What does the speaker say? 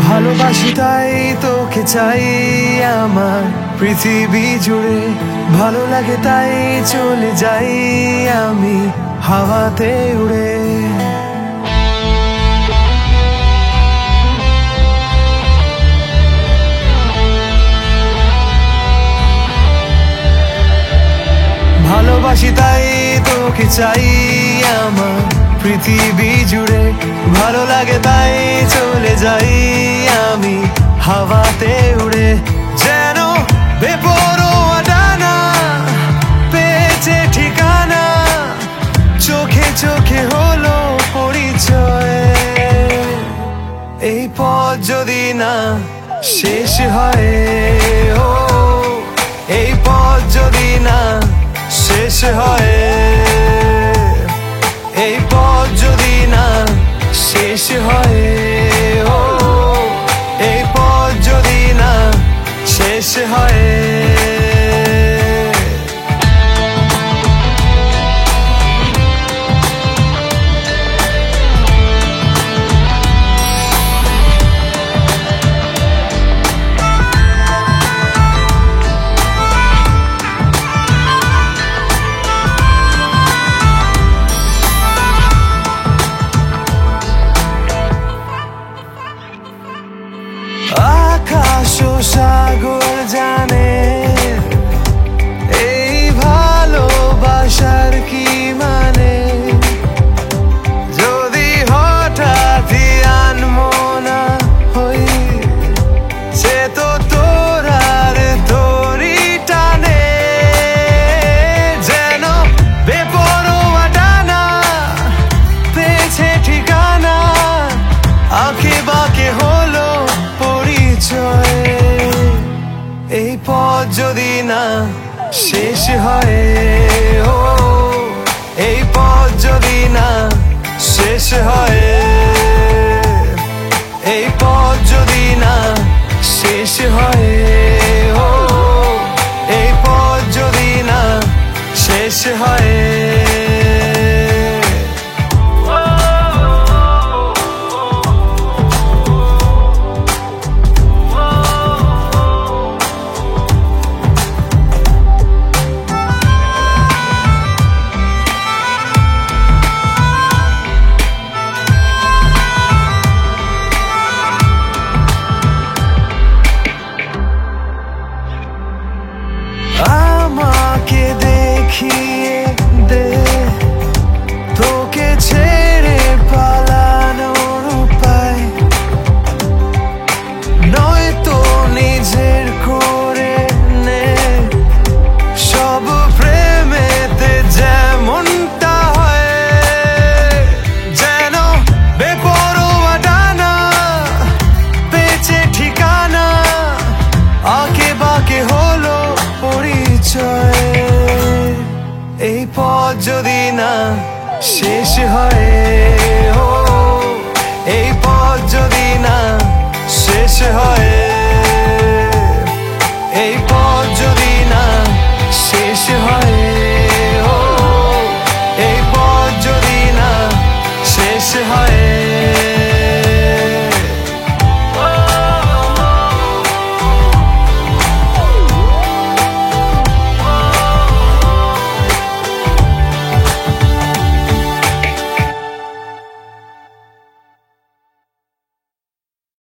ভালোবাসি তাই তোকে চাই আমার পৃথিবী জুড়ে, ভালো লাগে তাই চলে যাই আমি হাওয়াতে উড়ে। ভালোবাসি তাই তোকে চাই আমার পৃথিবী জুড়ে, ভালো লাগে তাই চলে যাই আমি হাওয়াতে উড়ে। যেন বেপরোয়া ডানা পেয়েছে ঠিকানা, চোখে চোখে হলো পরিচয়। এই পথ যদি না শেষ হয়, ও এই পথ যদি না শেষ হয়, এই পথ যদি না শেষ হয়, ও এই পথ যদি না শেষ হয়। আকাশ ও সাগর জানে এই ভালোবাসার কি মানে, যদি হঠাৎই আনমনা হই সে তো তোর আর তোরই টানে। যেন বেপরোয়া ডানা পেয়েছে ঠিকানা, আঁকে বাঁকে হলো পরিচয়। এই পথ যদি না শেষ হয়, ও এই পথ যদি না শেষ হয়, এই পথ যদি না শেষ হয়, ও এই পথ যদি না শেষ হয়। আমাকে দেখিয়ে দে তোকে ছেড়ে পালানোর উপায়, নয়তো নিজের করে নে সব প্রেমেতে যেমনটা হয়। যেন বেপরোয়া ডানা পেয়েছে ঠিকানা, আঁকে বাঁকে হলো পরিচয়। এই পথ যদি না শেষ হয়,